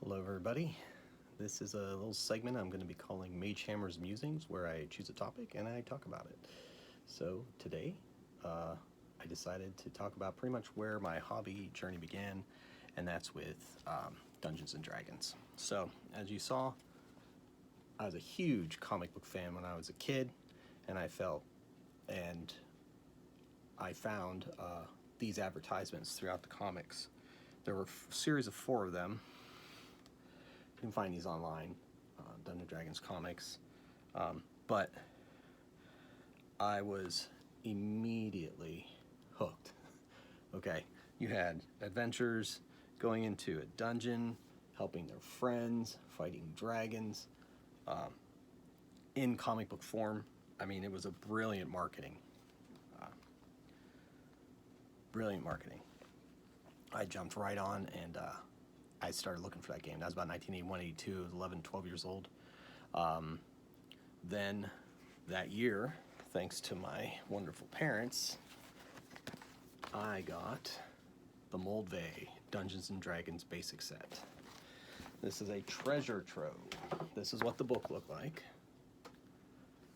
Hello everybody. This is a little segment I'm going to be calling Magehammer's Musings, where I choose a topic and I talk about it. So today I decided to talk about pretty much where my hobby journey began, and that's with Dungeons and Dragons. So as you saw, I was a huge comic book fan when I was a kid, and I found these advertisements throughout the comics. There were a series of 4 of them. You can find these online, Dungeons & Dragons comics. But I was immediately hooked. Okay, you had adventures, going into a dungeon, helping their friends, fighting dragons, in comic book form. I mean, it was a brilliant marketing. I jumped right on and I started looking for that game. That was about 1981, 82. I was 11, 12 years old. Then that year, thanks to my wonderful parents, I got the Moldvay Dungeons and Dragons basic set. This is a treasure trove. This is what the book looked like.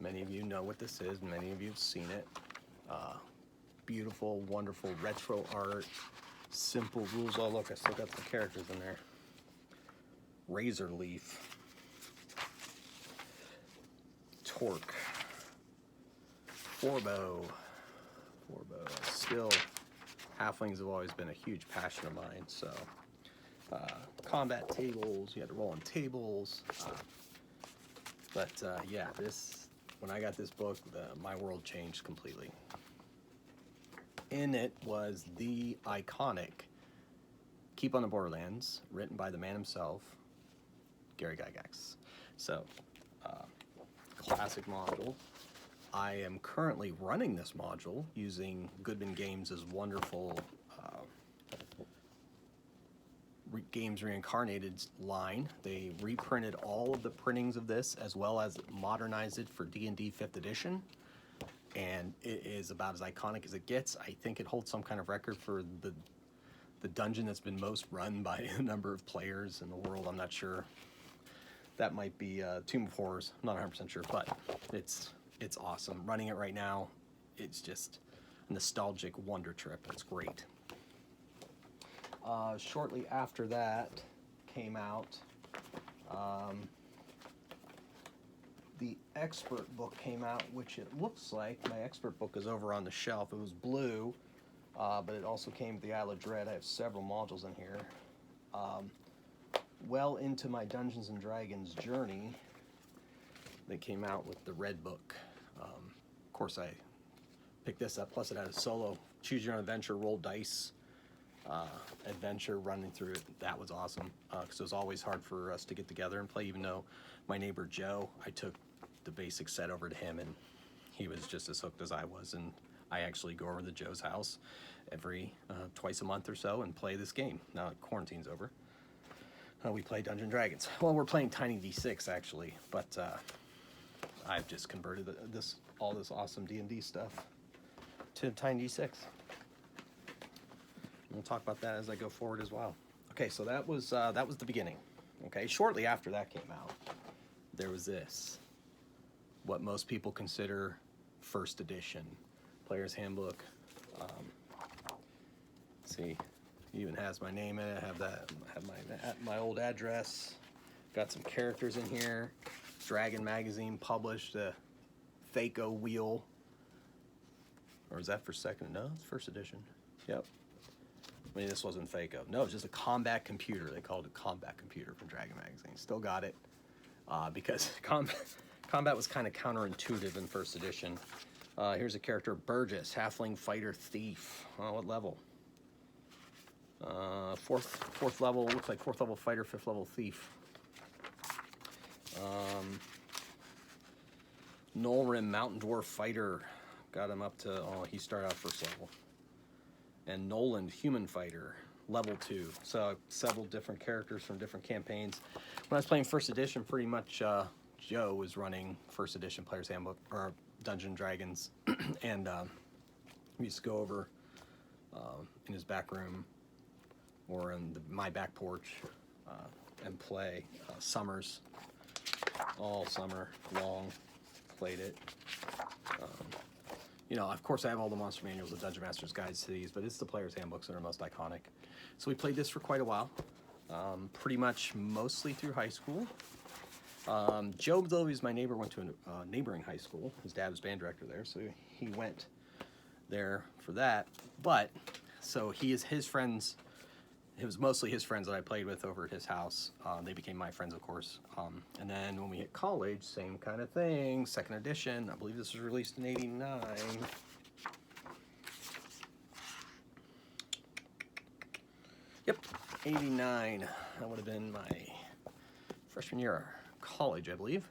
Many of you know what this is. Many of you have seen it. Beautiful, wonderful retro art. Simple rules. Oh, look, I still got some characters in there. Razor Leaf. Torque. Forbo. Still, halflings have always been a huge passion of mine, so. Combat tables, you had to roll on tables. Yeah, when I got this book, my world changed completely. In it was the iconic Keep on the Borderlands, written by the man himself, Gary Gygax. So, classic module. I am currently running this module using Goodman Games' wonderful Games Reincarnated line. They reprinted all of the printings of this as well as modernized it for D&D 5th edition. And it is about as iconic as it gets. I think it holds some kind of record for the dungeon that's been most run by a number of players in the world. I'm not sure. That might be Tomb of Horrors. I'm not 100% sure, but it's awesome. Running it right now, it's just a nostalgic wonder trip. It's great. Shortly after that came out, the expert book came out, which it looks like my expert book is over on the shelf. It was blue, but it also came with the Isle of Dread. I have several modules in here. Well into my Dungeons and Dragons journey, they came out with the red book. Of course, I picked this up. Plus, it had a solo choose your own adventure, roll dice adventure running through it. That was awesome because it was always hard for us to get together and play. Even though my neighbor Joe, I took the basic set over to him, and he was just as hooked as I was. And I actually go over to Joe's house every twice a month or so and play this game. Now that quarantine's over, we play Dungeons & Dragons. Well, we're playing Tiny D6 actually, but I've just converted all this awesome D&D stuff to Tiny D6. We'll talk about that as I go forward as well. Okay, so that was the beginning. Okay, shortly after that came out, there was this, what most people consider first edition Player's Handbook. Let's see, it even has my name in it. I have my old address. Got some characters in here. Dragon magazine published a Phaco wheel. Or is that for second? No, it's first edition. Yep. I mean, this wasn't Phaco. No, it was just a combat computer. They called it combat computer from Dragon magazine. Still got it because combat was kind of counterintuitive in first edition. Here's a character, Burgess, halfling fighter thief. Oh, what level? Fourth level. Looks like 4th level fighter, 5th level thief. Nolrim, mountain dwarf fighter. Got him up to, he started out 1st level. And Noland, human fighter, level 2. So several different characters from different campaigns. When I was playing first edition, pretty much Joe was running first edition Player's Handbook, or Dungeons & Dragons. And we used to go over in his back room or in my back porch and play. Summers, all summer long, played it. You know, of course I have all the monster manuals, the Dungeon Master's guides to these, but it's the player's handbooks that are most iconic. So we played this for quite a while, pretty much mostly through high school. Joe, though, he's my neighbor, went to a neighboring high school. His dad was band director there, so he went there for that. But, so his friends, it was mostly his friends that I played with over at his house. They became my friends, of course. And then when we hit college, same kind of thing, second edition. I believe this was released in '89. Yep, '89. That would have been my freshman year of college, I believe.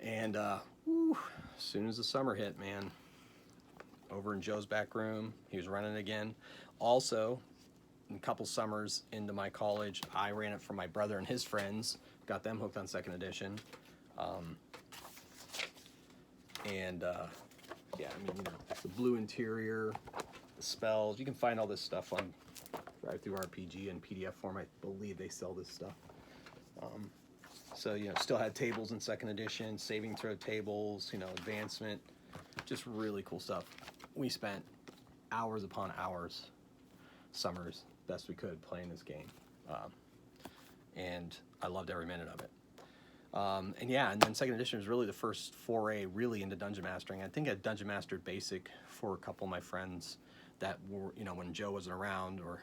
And as soon as the summer hit, man, over in Joe's back room, he was running again. Also, a couple summers into my college, I ran it for my brother and his friends, got them hooked on second edition. Yeah, I mean, you know, the blue interior, the spells, you can find all this stuff on Drive Through RPG and PDF form. I believe they sell this stuff. So, you know, still had tables in second edition, saving throw tables, you know, advancement, just really cool stuff. We spent hours upon hours, summers, best we could, playing this game. And I loved every minute of it. And yeah, and then second edition was really the first foray really into dungeon mastering. I think I dungeon mastered basic for a couple of my friends that were, you know, when Joe wasn't around, or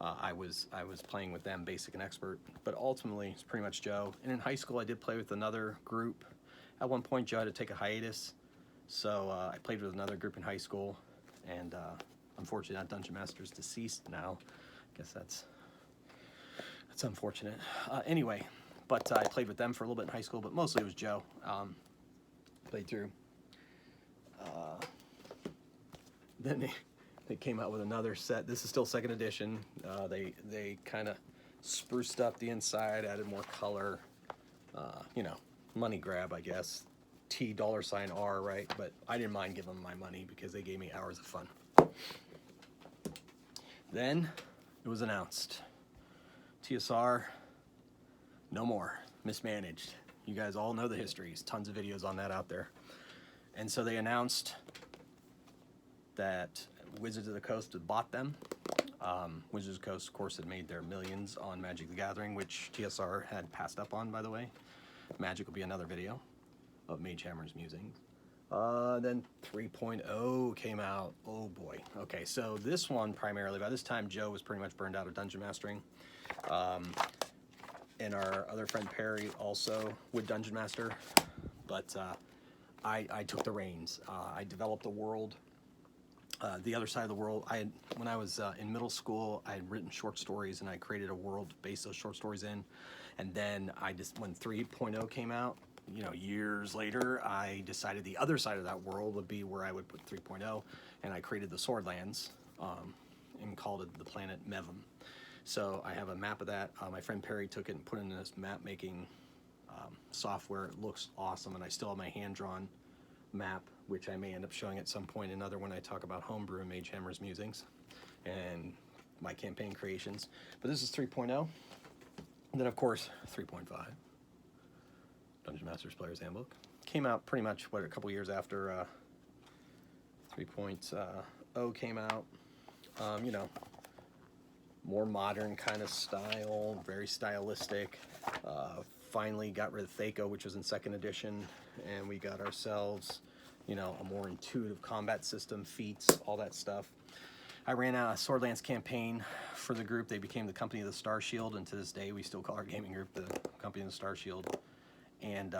I was playing with them, basic and expert, but ultimately it's pretty much Joe. And in high school I did play with another group. At one point Joe had to take a hiatus, so I played with another group in high school, and unfortunately that dungeon master's deceased now. I guess that's unfortunate. Anyway, but I played with them for a little bit in high school, but mostly it was Joe. Played through. Then they came out with another set. This is still second edition. They kind of spruced up the inside, added more color. You know, money grab, I guess. $$R, right? But I didn't mind giving them my money because they gave me hours of fun. Then it was announced. TSR, no more. Mismanaged. You guys all know the histories. Tons of videos on that out there. And so they announced that Wizards of the Coast had bought them. Wizards of the Coast, of course, had made their millions on Magic the Gathering, which TSR had passed up on, by the way. Magic will be another video of Magehammer's Musings. Then 3.0 came out. Oh boy. Okay, so this one primarily, by this time Joe was pretty much burned out of dungeon mastering. And our other friend Perry also would dungeon master, but I took the reins. I developed a world. The other side of the world, when I was in middle school, I had written short stories, and I created a world to base those short stories in. And then when 3.0 came out, you know, years later, I decided the other side of that world would be where I would put 3.0, and I created the Swordlands and called it the planet Mevum. So I have a map of that. My friend Perry took it and put it in this map-making software. It looks awesome, and I still have my hand-drawn map, which I may end up showing at some point another when I talk about homebrew and Magehammer's Musings and my campaign creations. But this is 3.0. And then, of course, 3.5. Dungeon Master's Player's Handbook. Came out pretty much, a couple years after 3.0 came out. You know, more modern kind of style, very stylistic. Finally got rid of Thaco, which was in second edition, and we got ourselves, you know, a more intuitive combat system, feats, all that stuff. I ran a Swordlands campaign for the group. They became the Company of the Star Shield, and to this day we still call our gaming group the Company of the Star Shield. And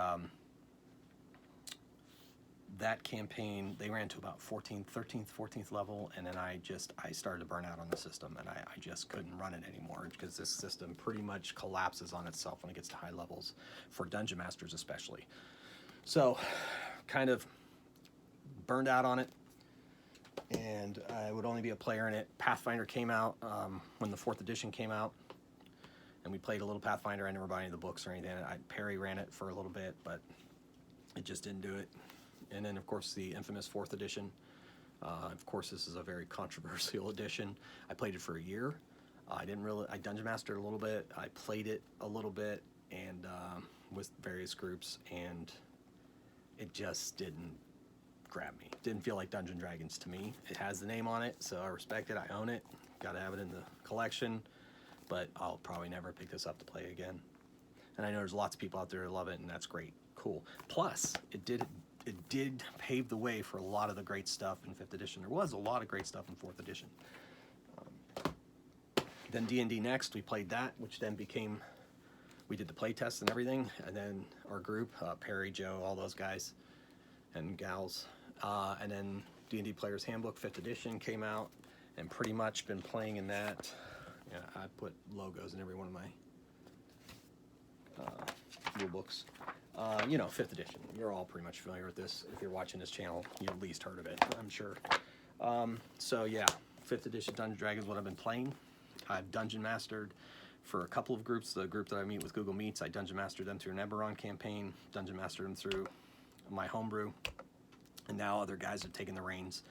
that campaign, they ran to about 13th, 14th level, and then I started to burn out on the system, and I just couldn't run it anymore, because this system pretty much collapses on itself when it gets to high levels, for Dungeon Masters especially. So, kind of burned out on it, and I would only be a player in it. Pathfinder came out when the 4th edition came out, and we played a little Pathfinder. I never bought any of the books or anything. Perry ran it for a little bit, but it just didn't do it. And then, of course, the infamous 4th edition. Of course, this is a very controversial edition. I played it for a year. I dungeon mastered a little bit. I played it a little bit, and with various groups, and it just didn't grab me. Didn't feel like Dungeons & Dragons to me. It has the name on it, so I respect it. I own it. Got to have it in the collection, but I'll probably never pick this up to play again. And I know there's lots of people out there who love it, and that's great. Cool. Plus, it did pave the way for a lot of the great stuff in 5th edition. There was a lot of great stuff in 4th edition. Then D&D Next, we played that, which then became, we did the play test and everything, and then our group, Perry, Joe, all those guys and gals, and then D&D Player's Handbook 5th edition came out, and pretty much been playing in that. Yeah, I put logos in every one of my rule books. You know, 5th edition. You're all pretty much familiar with this. If you're watching this channel, you at least heard of it, I'm sure. So yeah, 5th edition Dungeons & Dragons is what I've been playing. I've dungeon mastered for a couple of groups. The group that I meet with Google Meets, I dungeon mastered them through an Eberron campaign, dungeon mastered them through my homebrew, and now other guys have taken the reins.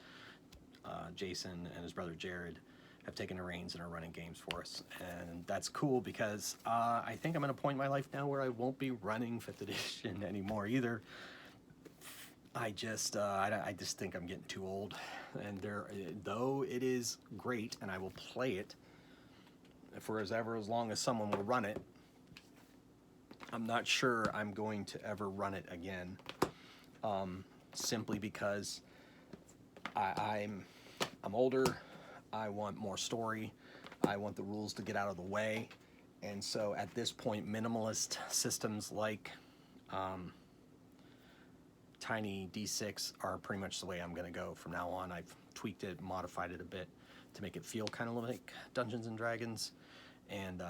Jason and his brother Jared have taken the reins and are running games for us, and that's cool because I think I'm at a point in my life now where I won't be running 5th edition anymore either. I just think I'm getting too old, and though it is great and I will play it for as long as someone will run it, I'm not sure I'm going to ever run it again, simply because I'm older. I want more story. I want the rules to get out of the way. And so at this point, minimalist systems like Tiny D6 are pretty much the way I'm going to go from now on. I've tweaked it, modified it a bit to make it feel kind of like Dungeons and Dragons, and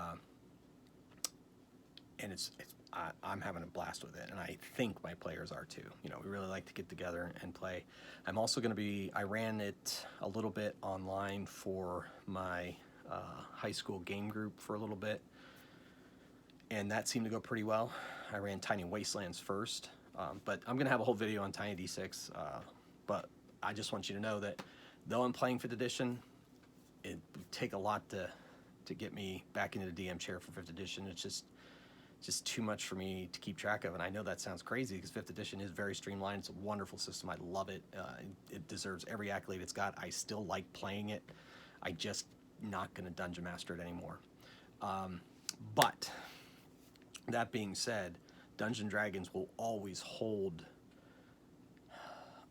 I'm having a blast with it, and I think my players are too. You know, we really like to get together and play. I'm also going to be, I ran it a little bit online for my high school game group for a little bit, and that seemed to go pretty well. I ran Tiny Wastelands first, but I'm going to have a whole video on Tiny D6, but I just want you to know that though I'm playing 5th edition, it would take a lot to get me back into the DM chair for 5th edition. It's just too much for me to keep track of, and I know that sounds crazy because 5th edition is very streamlined. It's a wonderful system. I love it. It deserves every accolade it's got. I still like playing it. I just not going to dungeon master it anymore. But that being said, Dungeons & Dragons will always hold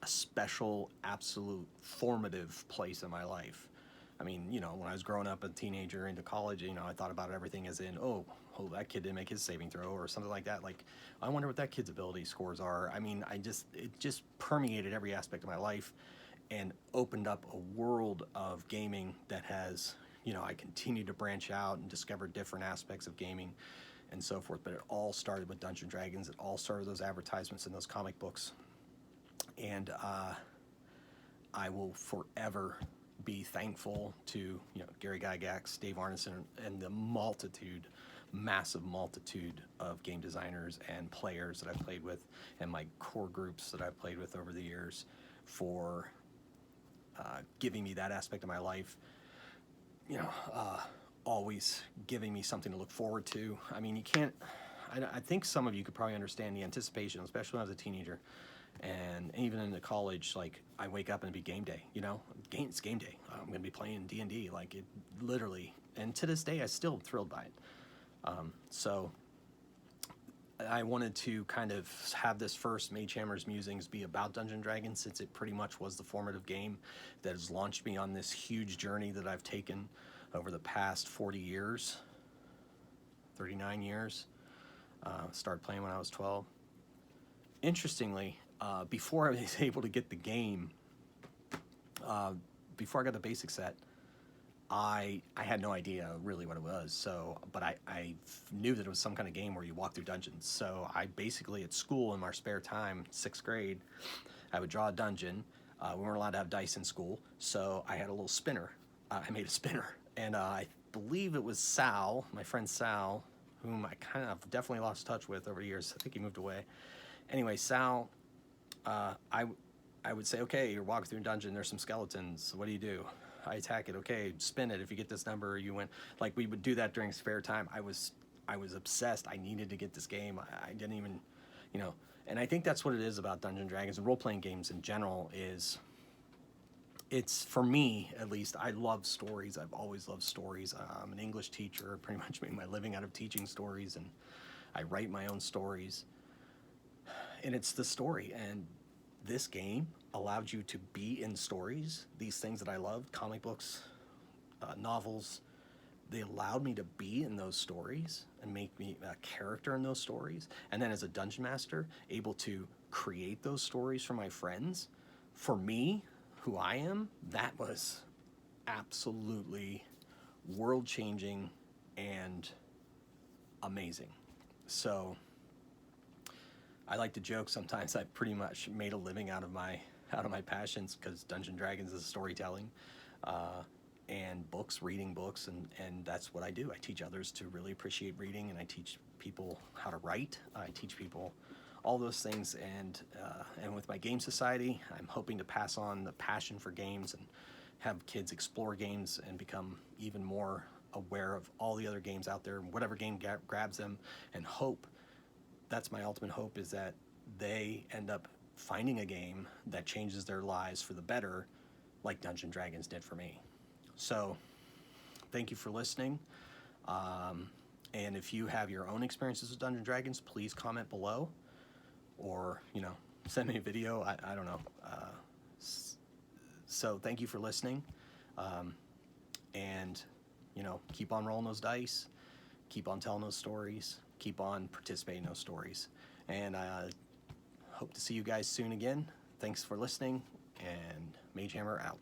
a special, absolute, formative place in my life. I mean, you know, when I was growing up, a teenager into college, you know, I thought about everything as in, oh, that kid didn't make his saving throw or something like that. Like, I wonder what that kid's ability scores are. I mean, it just permeated every aspect of my life and opened up a world of gaming that has, you know, I continue to branch out and discover different aspects of gaming and so forth. But it all started with Dungeons & Dragons. It all started with those advertisements and those comic books. And I will forever be thankful to, you know, Gary Gygax, Dave Arneson, and the massive multitude of game designers and players that I've played with, and my core groups that I've played with over the years, for giving me that aspect of my life, you know, always giving me something to look forward to. I mean, you can't, I think some of you could probably understand the anticipation, especially when I was a teenager. And even into college, like, I wake up and it'd be game day, you know, it's game day. I'm going to be playing D&D, like, it literally, and to this day, I'm still thrilled by it. So I wanted to kind of have this first Magehammer's Musings be about Dungeons & Dragons, since it pretty much was the formative game that has launched me on this huge journey that I've taken over the past 40 years, 39 years. Started playing when I was 12. Interestingly, before I was able to get the game, before I got the basic set, I had no idea really what it was. So, but I knew that it was some kind of game where you walk through dungeons. So I basically, at school in my spare time, 6th grade, I would draw a dungeon. We weren't allowed to have dice in school, so I had a little spinner. I made a spinner, and I believe it was Sal, my friend Sal, whom I kind of definitely lost touch with over the years. I think he moved away. Anyway, Sal, I would say, okay, you're walking through a dungeon, there's some skeletons, what do you do? I attack it. Okay, spin it. If you get this number, you win. Like, we would do that during spare time. I was obsessed. I needed to get this game. I didn't even, you know. And I think that's what it is about Dungeons and Dragons and role-playing games in general. Is it's, for me at least, I love stories. I've always loved stories. I'm an English teacher. Pretty much make my living out of teaching stories, and I write my own stories. And it's the story. And this game allowed you to be in stories. These things that I loved, comic books, novels, they allowed me to be in those stories and make me a character in those stories. And then as a dungeon master, able to create those stories for my friends. For me, who I am, that was absolutely world-changing and amazing. So I like to joke sometimes I pretty much made a living out of my passions, because Dungeons & Dragons is storytelling, and books, reading books, and that's what I do. I teach others to really appreciate reading, and I teach people how to write. I teach people all those things, and with my game society, I'm hoping to pass on the passion for games and have kids explore games and become even more aware of all the other games out there, whatever game grabs them, and hope. That's my ultimate hope, is that they end up finding a game that changes their lives for the better, like Dungeons & Dragons did for me. So thank you for listening. And if you have your own experiences with Dungeons & Dragons, please comment below, or, you know, send me a video. I don't know. So thank you for listening. And, you know, keep on rolling those dice, keep on telling those stories, keep on participating in those stories. And I hope to see you guys soon again. Thanks for listening, and Magehammer out.